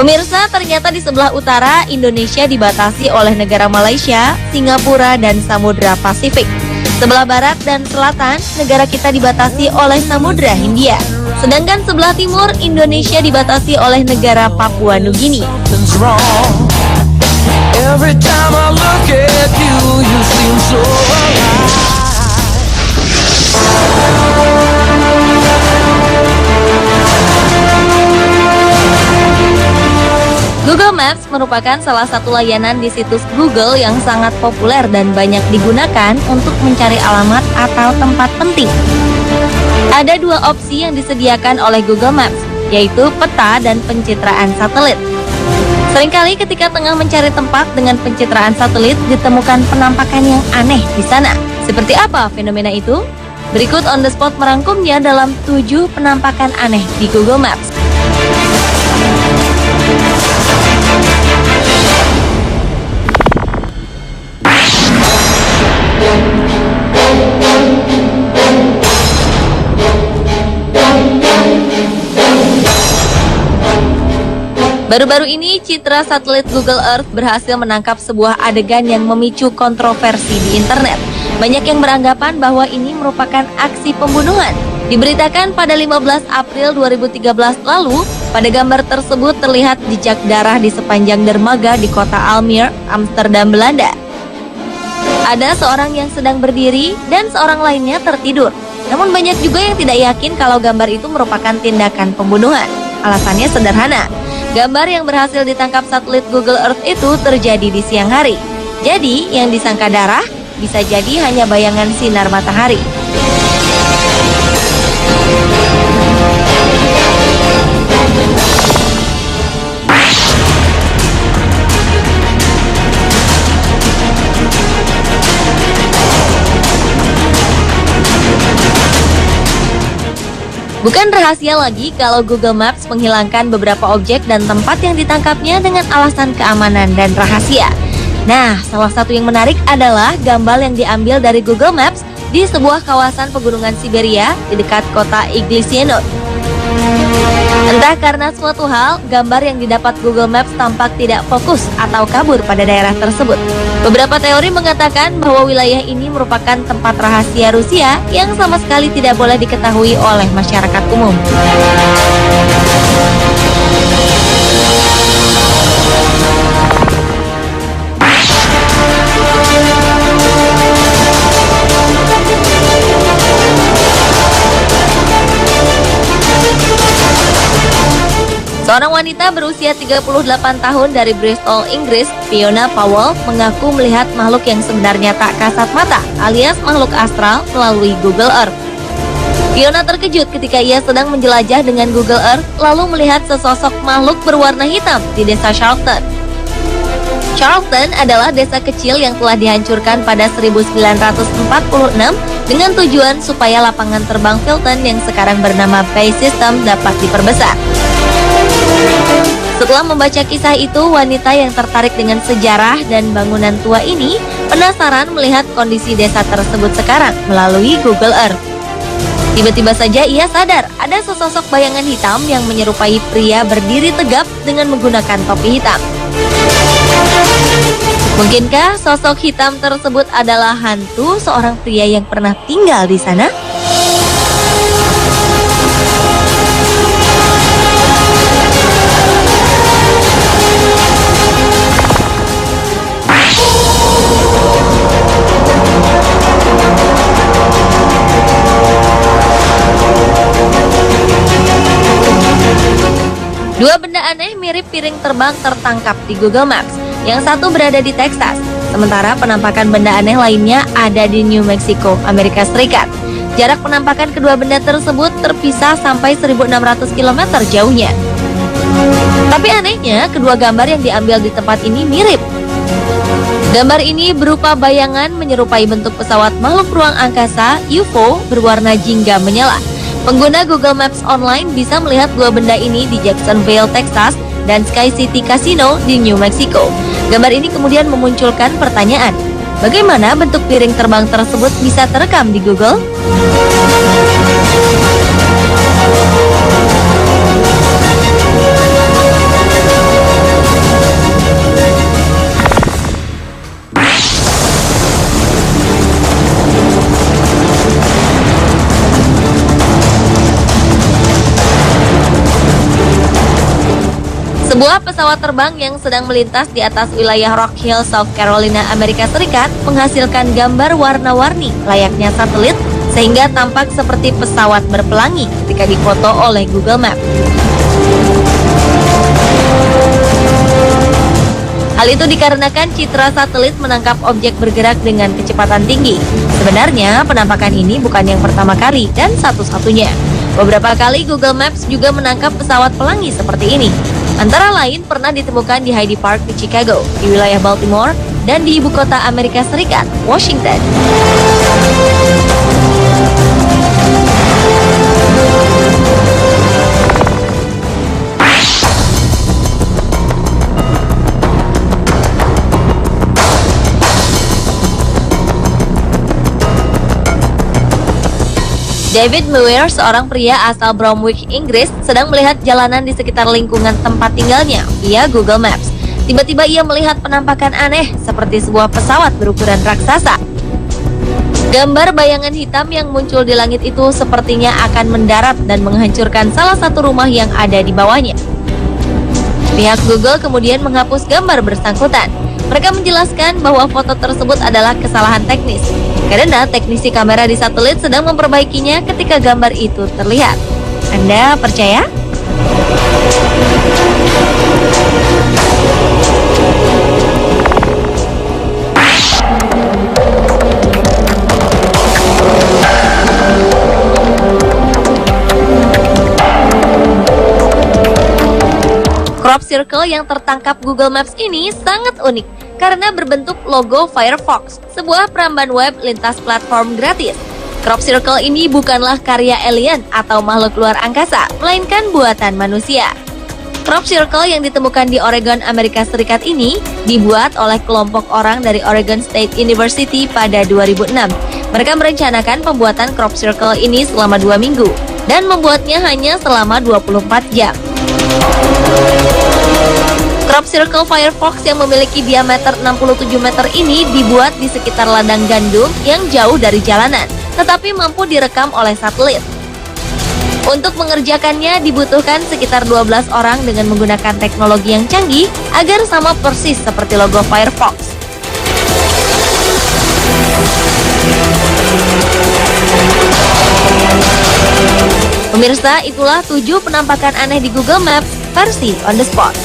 Pemirsa, ternyata di sebelah utara Indonesia dibatasi oleh negara Malaysia, Singapura, dan Samudra Pasifik. Sebelah barat dan selatan, negara kita dibatasi oleh Samudra Hindia. Sedangkan sebelah timur, Indonesia dibatasi oleh negara Papua Nugini. Every time I look at you, you seem so alive. Google Maps merupakan salah satu layanan di situs Google yang sangat populer dan banyak digunakan untuk mencari alamat atau tempat penting. Ada dua opsi yang disediakan oleh Google Maps, yaitu peta dan pencitraan satelit. Seringkali ketika tengah mencari tempat dengan pencitraan satelit, ditemukan penampakan yang aneh di sana. Seperti apa fenomena itu? Berikut On The Spot merangkumnya dalam 7 penampakan aneh di Google Maps. Baru-baru ini, citra satelit Google Earth berhasil menangkap sebuah adegan yang memicu kontroversi di internet. Banyak yang beranggapan bahwa ini merupakan aksi pembunuhan. Diberitakan pada 15 April 2013 lalu, pada gambar tersebut terlihat jejak darah di sepanjang dermaga di kota Almere, Amsterdam, Belanda. Ada seorang yang sedang berdiri dan seorang lainnya tertidur. Namun banyak juga yang tidak yakin kalau gambar itu merupakan tindakan pembunuhan. Alasannya sederhana. Gambar yang berhasil ditangkap satelit Google Earth itu terjadi di siang hari. Jadi, yang disangka darah bisa jadi hanya bayangan sinar matahari. Bukan rahasia lagi kalau Google Maps menghilangkan beberapa objek dan tempat yang ditangkapnya dengan alasan keamanan dan rahasia. Nah, salah satu yang menarik adalah gambar yang diambil dari Google Maps di sebuah kawasan pegunungan Siberia di dekat kota Iglisyenot. Entah karena suatu hal, gambar yang didapat Google Maps tampak tidak fokus atau kabur pada daerah tersebut. Beberapa teori mengatakan bahwa wilayah ini merupakan tempat rahasia Rusia yang sama sekali tidak boleh diketahui oleh masyarakat umum. Seorang wanita berusia 38 tahun dari Bristol, Inggris, Fiona Powell, mengaku melihat makhluk yang sebenarnya tak kasat mata, alias makhluk astral, melalui Google Earth. Fiona terkejut ketika ia sedang menjelajah dengan Google Earth, lalu melihat sesosok makhluk berwarna hitam di desa Charlton. Charlton adalah desa kecil yang telah dihancurkan pada 1946 dengan tujuan supaya lapangan terbang Filton yang sekarang bernama Bay System dapat diperbesar. Setelah membaca kisah itu, wanita yang tertarik dengan sejarah dan bangunan tua ini penasaran melihat kondisi desa tersebut sekarang melalui Google Earth. Tiba-tiba saja ia sadar ada sesosok bayangan hitam yang menyerupai pria berdiri tegap dengan menggunakan topi hitam. Mungkinkah sosok hitam tersebut adalah hantu seorang pria yang pernah tinggal di sana? Dua benda aneh mirip piring terbang tertangkap di Google Maps. Yang satu berada di Texas, sementara penampakan benda aneh lainnya ada di New Mexico, Amerika Serikat. Jarak penampakan kedua benda tersebut terpisah sampai 1.600 km jauhnya. Tapi anehnya, kedua gambar yang diambil di tempat ini mirip. Gambar ini berupa bayangan menyerupai bentuk pesawat makhluk ruang angkasa UFO berwarna jingga menyala. Pengguna Google Maps Online bisa melihat dua benda ini di Jacksonville, Texas, dan Sky City Casino di New Mexico. Gambar ini kemudian memunculkan pertanyaan, bagaimana bentuk piring terbang tersebut bisa terekam di Google? Sebuah pesawat terbang yang sedang melintas di atas wilayah Rock Hill, South Carolina, Amerika Serikat menghasilkan gambar warna-warni layaknya satelit sehingga tampak seperti pesawat berpelangi ketika difoto oleh Google Maps. Hal itu dikarenakan citra satelit menangkap objek bergerak dengan kecepatan tinggi. Sebenarnya penampakan ini bukan yang pertama kali dan satu-satunya. Beberapa kali Google Maps juga menangkap pesawat pelangi seperti ini. Antara lain pernah ditemukan di Hyde Park di Chicago, di wilayah Baltimore, dan di ibu kota Amerika Serikat, Washington. David Muir, seorang pria asal Bromwich, Inggris, sedang melihat jalanan di sekitar lingkungan tempat tinggalnya via Google Maps. Tiba-tiba ia melihat penampakan aneh seperti sebuah pesawat berukuran raksasa. Gambar bayangan hitam yang muncul di langit itu sepertinya akan mendarat dan menghancurkan salah satu rumah yang ada di bawahnya. Pihak Google kemudian menghapus gambar bersangkutan. Mereka menjelaskan bahwa foto tersebut adalah kesalahan teknis, karena teknisi kamera di satelit sedang memperbaikinya ketika gambar itu terlihat. Anda percaya? Crop circle yang tertangkap Google Maps ini sangat unik karena berbentuk logo Firefox, sebuah peramban web lintas platform gratis. Crop circle ini bukanlah karya alien atau makhluk luar angkasa, melainkan buatan manusia. Crop circle yang ditemukan di Oregon, Amerika Serikat ini dibuat oleh kelompok orang dari Oregon State University pada 2006. Mereka merencanakan pembuatan crop circle ini selama 2 minggu dan membuatnya hanya selama 24 jam. Crop circle Firefox yang memiliki diameter 67 meter ini dibuat di sekitar ladang gandum yang jauh dari jalanan, tetapi mampu direkam oleh satelit. Untuk mengerjakannya dibutuhkan sekitar 12 orang dengan menggunakan teknologi yang canggih agar sama persis seperti logo Firefox. Pemirsa, itulah 7 penampakan aneh di Google Maps versi on the spot.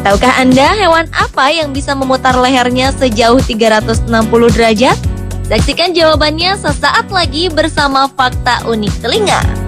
Tahukah Anda hewan apa yang bisa memutar lehernya sejauh 360 derajat? Saksikan jawabannya sesaat lagi bersama Fakta Unik Telinga.